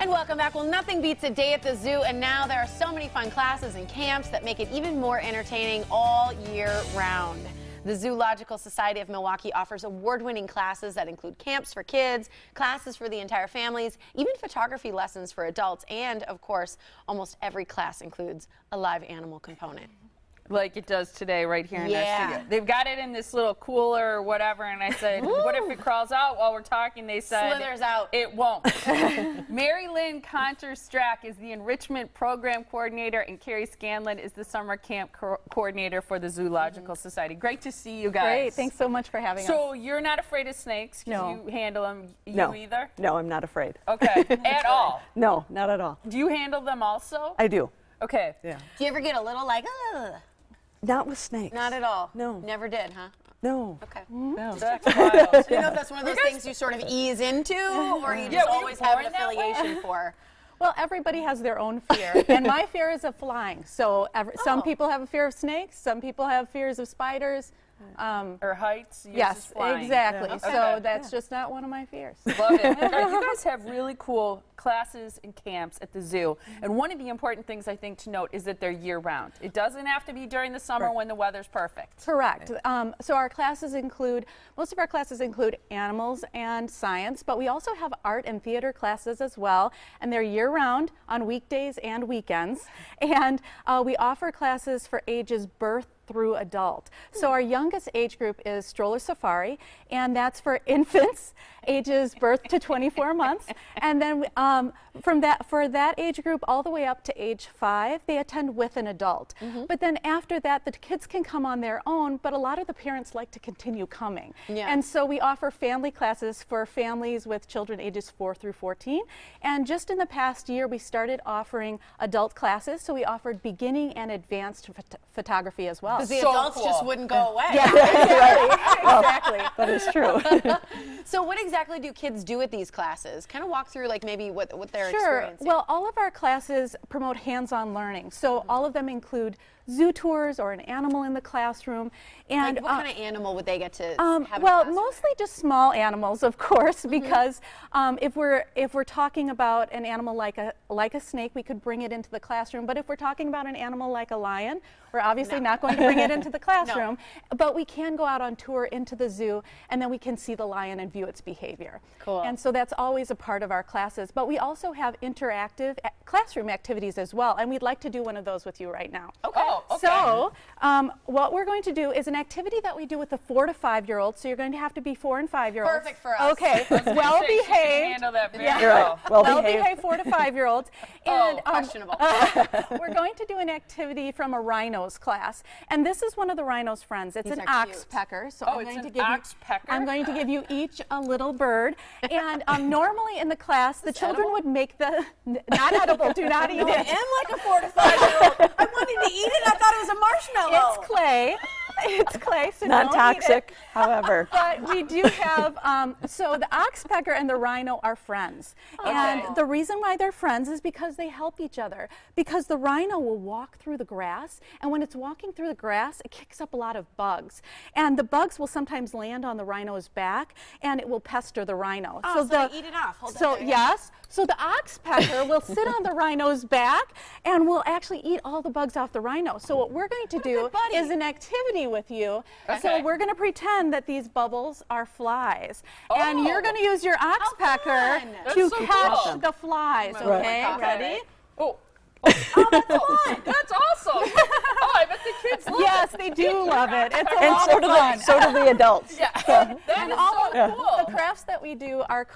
And welcome back. Well, nothing beats a day at the zoo, and now there are so many fun classes and camps that make it even more entertaining all year round. The Zoological Society of Milwaukee offers award-winning classes that include camps for kids, classes for the entire families, even photography lessons for adults, and, of course, almost every class includes a live animal component. Like it does today right here in our studio. They've got it in this little cooler or whatever, and I said, what if it crawls out while we're talking? They said, slithers out. It won't. MaryLynn Conter-Strack is the Enrichment Program Coordinator, and Kerry Scanlan is the Summer Camp Coordinator for the Zoological Society. Great to see you guys. Great. Thanks so much for having us. So you're not afraid of snakes? No. You handle them either? No, I'm not afraid. Okay. At all? No, not at all. Do you handle them also? I do. Okay. Yeah. Do you ever get a little like, ugh? Not with snakes. Not at all? No. Never did, huh? No. Okay. No. That's wild. So you know if that's one of those things you sort of ease into, or you just always have an affiliation for? Well, everybody has their own fear, and my fear is of flying. So some people have a fear of snakes, some people have fears of spiders. Or heights? Yes, flying. exactly. Yeah. So that's just not one of my fears. Love it. You guys have really cool classes and camps at the zoo. And one of the important things I think to note is that they're year-round. It doesn't have to be during the summer when the weather's perfect. Correct. So our classes include, most of our classes include animals and science, but we also have art and theater classes as well, and they're year-round on weekdays and weekends. And we offer classes for ages birth through adult. So our youngest age group is stroller safari, and that's for infants ages birth to 24 months. And then for that age group all the way up to age 5, they attend with an adult. But then after that, the kids can come on their own, but a lot of the parents like to continue coming. And so we offer family classes for families with children ages 4 through 14. And just in the past year, we started offering adult classes. So we offered beginning and advanced photography as well. Because the adults just wouldn't go away. Yeah, exactly. That is true. So what exactly do kids do at these classes? Kind of walk through like maybe what they're experiencing. Well, all of our classes promote hands-on learning. So all of them include zoo tours or an animal in the classroom. And like what kind of animal would they get to have? Well, mostly just small animals, of course, because if we're talking about an animal like a snake, we could bring it into the classroom. But if we're talking about an animal like a lion, we're obviously not going to bring it into the classroom. But we can go out on tour into the zoo, and then we can see the lion and view its behavior. Cool. And so that's always a part of our classes. But we also have interactive classroom activities as well, and we'd like to do one of those with you right now. Okay. Oh, okay. So what we're going to do is an activity that we do with the 4 to 5-year-olds. So you're going to have to be 4 and 5-year-olds. Perfect for us. Okay. Well behaved. Handle that very Right. Well behaved 4 to 5-year-olds. And questionable. we're going to do an activity from a rhino's class, and this is one of the rhino's friends. It's These an are cute. oxpecker. So I'm going to give you each a little bird. And normally in the class, the children would make the not edible. Do not eat it. I am like a 4 to 5-year-old. I wanted to eat it. I thought it was a marshmallow. It's clay. It's clay, so Not don't toxic, eat it. however. But we do have, so the oxpecker and the rhino are friends. And the reason why they're friends is because they help each other. Because the rhino will walk through the grass, and when it's walking through the grass, it kicks up a lot of bugs. And the bugs will sometimes land on the rhino's back, and it will pester the rhino. So they eat it off. Hold So on. yes, so the oxpecker will sit on the rhino's back and will actually eat all the bugs off the rhino. So what we're going to do is an activity with you. So we're going to pretend that these bubbles are flies. And you're going to use your oxpecker to catch the flies. Okay, ready? Oh, that's fun. that's awesome. Oh, I bet the kids love it. Yes, they do love it. It's a And lot so of do fun. the adults. Yeah, that And is all so of cool. the crafts that we do are,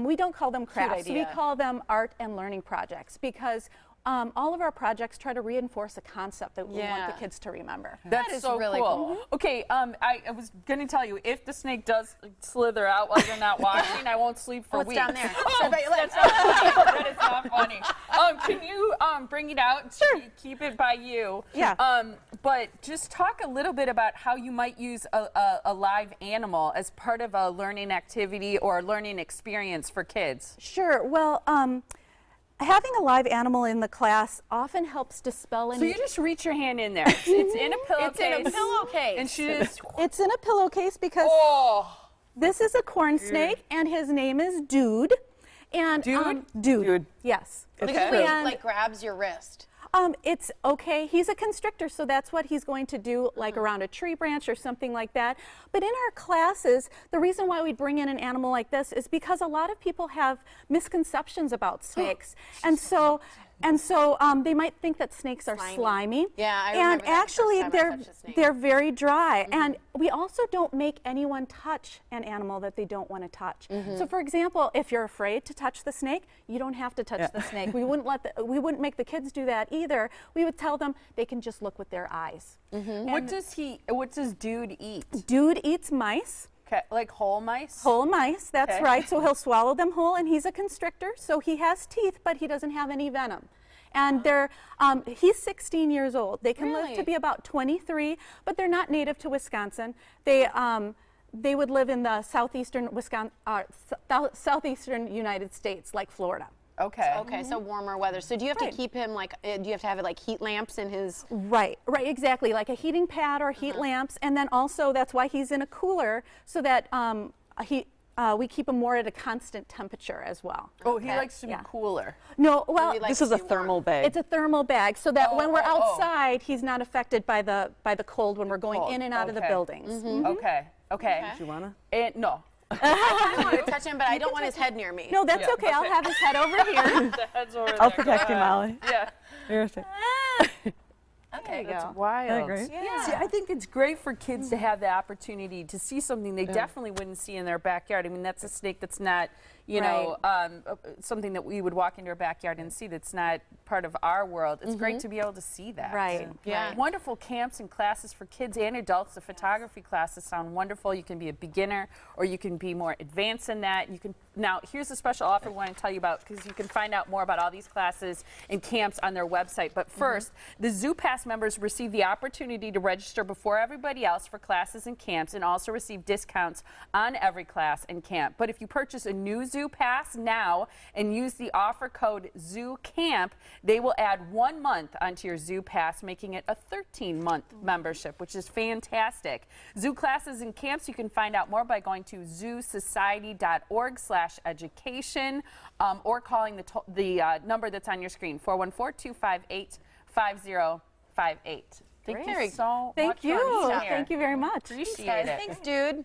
we don't call them crafts, we idea. call them art and learning projects, because all of our projects try to reinforce a concept that we want the kids to remember. That is so really cool. Okay, I was going to tell you, if the snake does slither out while you're not watching, I won't sleep for weeks. down there? Oh, that's not funny. That is not funny. Can you bring it out? Sure. Keep it by you. Yeah. But just talk a little bit about how you might use a live animal as part of a learning activity or a learning experience for kids. Sure. Well, having a live animal in the class often helps dispel any... So you just reach your hand in there. It's in a pillowcase. It's in a pillowcase. And she just... It's in a pillowcase because this is a corn snake, and his name is Dude. And Dude? dude. Yes. Because Okay. he like grabs your wrist. It's okay. He's a constrictor, so that's what he's going to do, like around a tree branch or something like that. But in our classes, the reason why we bring in an animal like this is because a lot of people have misconceptions about snakes, and so they might think that snakes are slimy. Yeah, I and remember that the first actually time I touched a snake. they're very dry. And we also don't make anyone touch an animal that they don't want to touch. So, for example, if you're afraid to touch the snake, you don't have to touch the snake. We wouldn't make the kids do that either. We would tell them they can just look with their eyes. What does Dude eat? Dude eats mice. Okay, like whole mice? Whole mice, that's Okay. right. So he'll swallow them whole, and he's a constrictor, so he has teeth, but he doesn't have any venom. And he's 16 years old. They can live to be about 23, but they're not native to Wisconsin. They would live in the southeastern southeastern United States, like Florida. Okay. Okay, so warmer weather. So do you have to keep him like? Do you have to have like heat lamps in his? Right, exactly, like a heating pad or heat lamps, and then also that's why he's in a cooler, so that we keep him more at a constant temperature as well. Oh, he likes to be cooler. No, well, This is a thermal bag. it's a thermal bag, so that when we're oh. outside, he's not affected by the cold when we're going in and out of the buildings. Okay. Okay. Do you wanna? No. I want to touch him, but I don't want his head near me. No, that's okay. I'll have his head over here. The head's over I'll there. protect you, Molly. Yeah. You're okay. Okay, That's wild. Isn't that great? Yeah. See, I think it's great for kids to have the opportunity to see something they definitely wouldn't see in their backyard. I mean, that's a snake that's not, you know, something that we would walk into our backyard and see that's not part of our world. It's great to be able to see that. Right. Yeah. Wonderful camps and classes for kids and adults. The photography classes sound wonderful. You can be a beginner or you can be more advanced in that. You can now, here's a special offer we want to tell you about, because you can find out more about all these classes and camps on their website. But first, the Zoo Pass members receive the opportunity to register before everybody else for classes and camps, and also receive discounts on every class and camp. But if you purchase a new Zoo Pass now and use the offer code ZooCamp, they will add 1 month onto your Zoo Pass, making it a 13-month membership, which is fantastic. Zoo classes and camps, you can find out more by going to zoosociety.org/education or calling the number that's on your screen, 414-258-5058. Thank you so much. Thank you. For being here. Thank you very much. Appreciate it. Thanks, dude.